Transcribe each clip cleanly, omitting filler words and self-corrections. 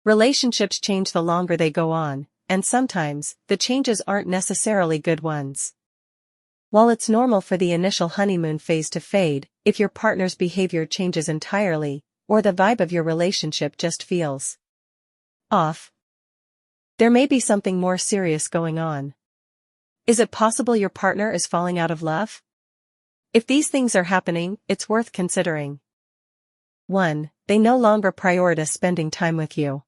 Relationships change the longer they go on, and sometimes, the changes aren't necessarily good ones. While it's normal for the initial honeymoon phase to fade, if your partner's behavior changes entirely, or the vibe of your relationship just feels off, there may be something more serious going on. Is it possible your partner is falling out of love? If these things are happening, it's worth considering. 1. They no longer prioritize spending time with you.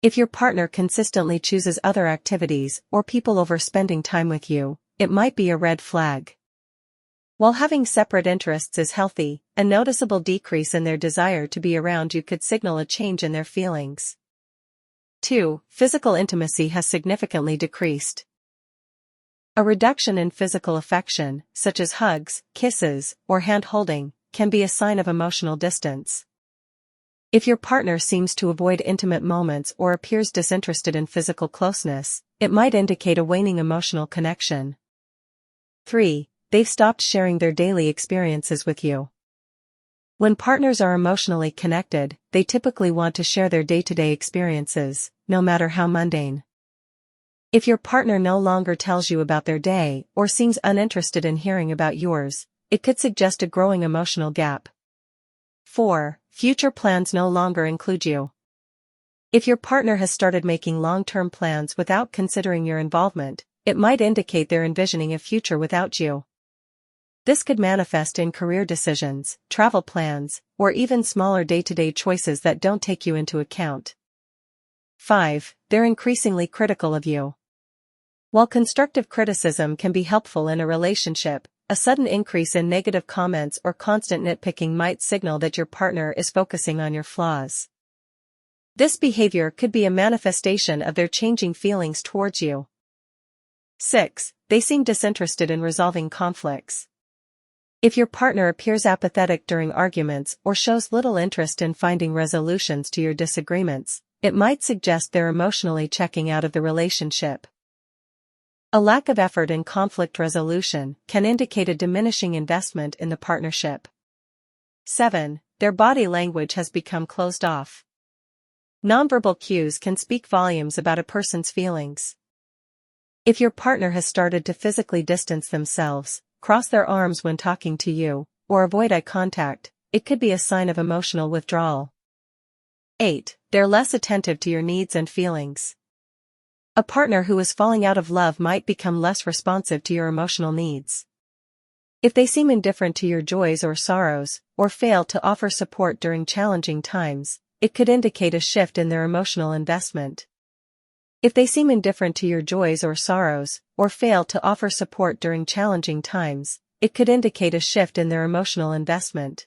If your partner consistently chooses other activities or people over spending time with you, it might be a red flag. While having separate interests is healthy, a noticeable decrease in their desire to be around you could signal a change in their feelings. 2. Physical intimacy has significantly decreased. A reduction in physical affection, such as hugs, kisses, or hand-holding, can be a sign of emotional distance. If your partner seems to avoid intimate moments or appears disinterested in physical closeness, it might indicate a waning emotional connection. 3. They've stopped sharing their daily experiences with you. When partners are emotionally connected, they typically want to share their day-to-day experiences, no matter how mundane. If your partner no longer tells you about their day or seems uninterested in hearing about yours, it could suggest a growing emotional gap. 4. Future plans no longer include you. If your partner has started making long-term plans without considering your involvement, it might indicate they're envisioning a future without you. This could manifest in career decisions, travel plans, or even smaller day-to-day choices that don't take you into account. 5. They're increasingly critical of you. While constructive criticism can be helpful in a relationship, a sudden increase in negative comments or constant nitpicking might signal that your partner is focusing on your flaws. This behavior could be a manifestation of their changing feelings towards you. 6. They seem disinterested in resolving conflicts. If your partner appears apathetic during arguments or shows little interest in finding resolutions to your disagreements, it might suggest they're emotionally checking out of the relationship. A lack of effort in conflict resolution can indicate a diminishing investment in the partnership. 7. Their body language has become closed off. Nonverbal cues can speak volumes about a person's feelings. If your partner has started to physically distance themselves, cross their arms when talking to you, or avoid eye contact, it could be a sign of emotional withdrawal. 8. They're less attentive to your needs and feelings. A partner who is falling out of love might become less responsive to your emotional needs. If they seem indifferent to your joys or sorrows, or fail to offer support during challenging times, it could indicate a shift in their emotional investment. If they seem indifferent to your joys or sorrows, or fail to offer support during challenging times, it could indicate a shift in their emotional investment.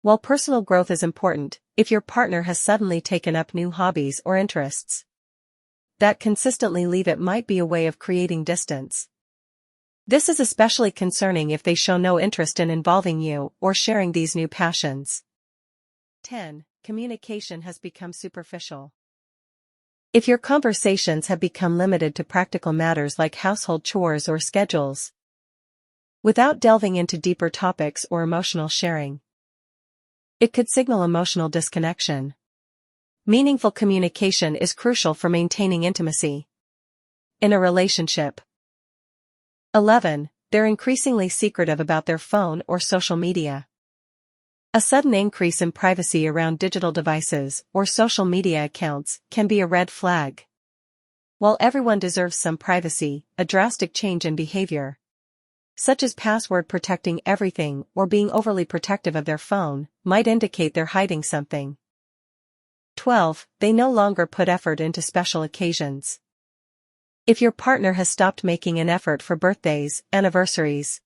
While personal growth is important, if your partner has suddenly taken up new hobbies or interests that consistently leave, it might be a way of creating distance. This is especially concerning if they show no interest in involving you or sharing these new passions. 10. Communication has become superficial. If your conversations have become limited to practical matters like household chores or schedules, without delving into deeper topics or emotional sharing, it could signal emotional disconnection. Meaningful communication is crucial for maintaining intimacy in a relationship. 11. They're increasingly secretive about their phone or social media. A sudden increase in privacy around digital devices or social media accounts can be a red flag. While everyone deserves some privacy, a drastic change in behavior, such as password protecting everything or being overly protective of their phone, might indicate they're hiding something. 12. They no longer put effort into special occasions. If your partner has stopped making an effort for birthdays, anniversaries,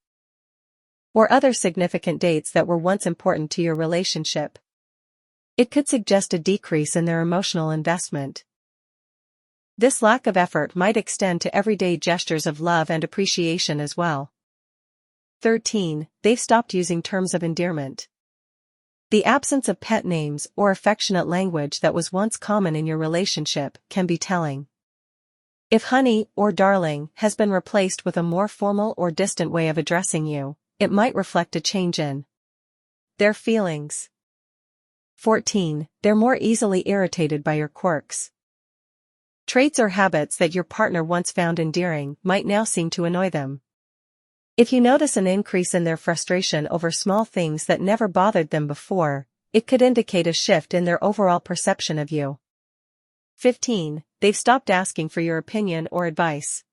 or other significant dates that were once important to your relationship, it could suggest a decrease in their emotional investment. This lack of effort might extend to everyday gestures of love and appreciation as well. 13. They've stopped using terms of endearment. The absence of pet names or affectionate language that was once common in your relationship can be telling. If honey or darling has been replaced with a more formal or distant way of addressing you, it might reflect a change in their feelings. 14. They're more easily irritated by your quirks. Traits or habits that your partner once found endearing might now seem to annoy them. If you notice an increase in their frustration over small things that never bothered them before, it could indicate a shift in their overall perception of you. 15. They've stopped asking for your opinion or advice.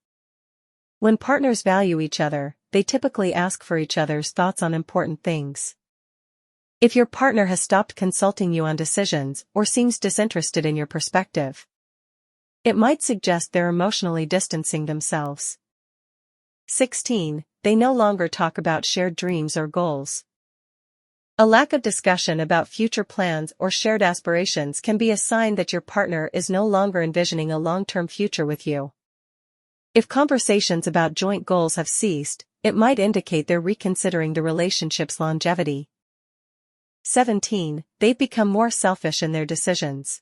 When partners value each other, they typically ask for each other's thoughts on important things. If your partner has stopped consulting you on decisions or seems disinterested in your perspective, it might suggest they're emotionally distancing themselves. 16. They no longer talk about shared dreams or goals. A lack of discussion about future plans or shared aspirations can be a sign that your partner is no longer envisioning a long-term future with you. If conversations about joint goals have ceased, it might indicate they're reconsidering the relationship's longevity. 17. They've become more selfish in their decisions.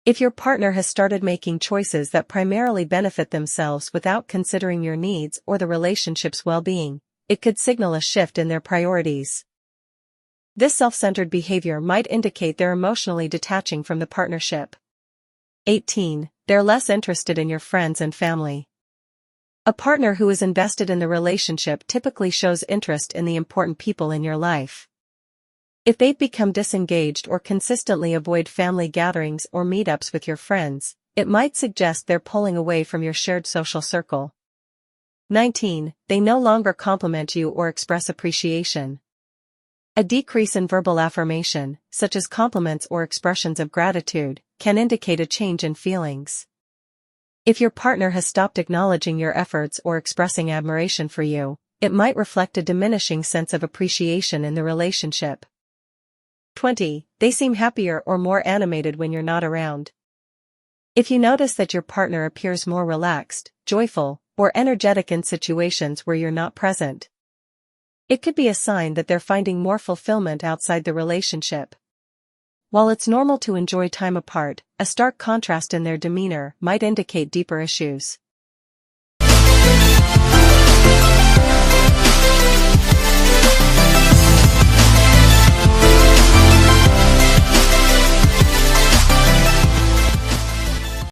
If your partner has started making choices that primarily benefit themselves without considering your needs or the relationship's well-being, it could signal a shift in their priorities. This self-centered behavior might indicate they're emotionally detaching from the partnership. 18. They're less interested in your friends and family. A partner who is invested in the relationship typically shows interest in the important people in your life. If they've become disengaged or consistently avoid family gatherings or meetups with your friends, it might suggest they're pulling away from your shared social circle. 19. They no longer compliment you or express appreciation. A decrease in verbal affirmation, such as compliments or expressions of gratitude, can indicate a change in feelings. If your partner has stopped acknowledging your efforts or expressing admiration for you, it might reflect a diminishing sense of appreciation in the relationship. 20. They seem happier or more animated when you're not around. If you notice that your partner appears more relaxed, joyful, or energetic in situations where you're not present, it could be a sign that they're finding more fulfillment outside the relationship. While it's normal to enjoy time apart, a stark contrast in their demeanor might indicate deeper issues.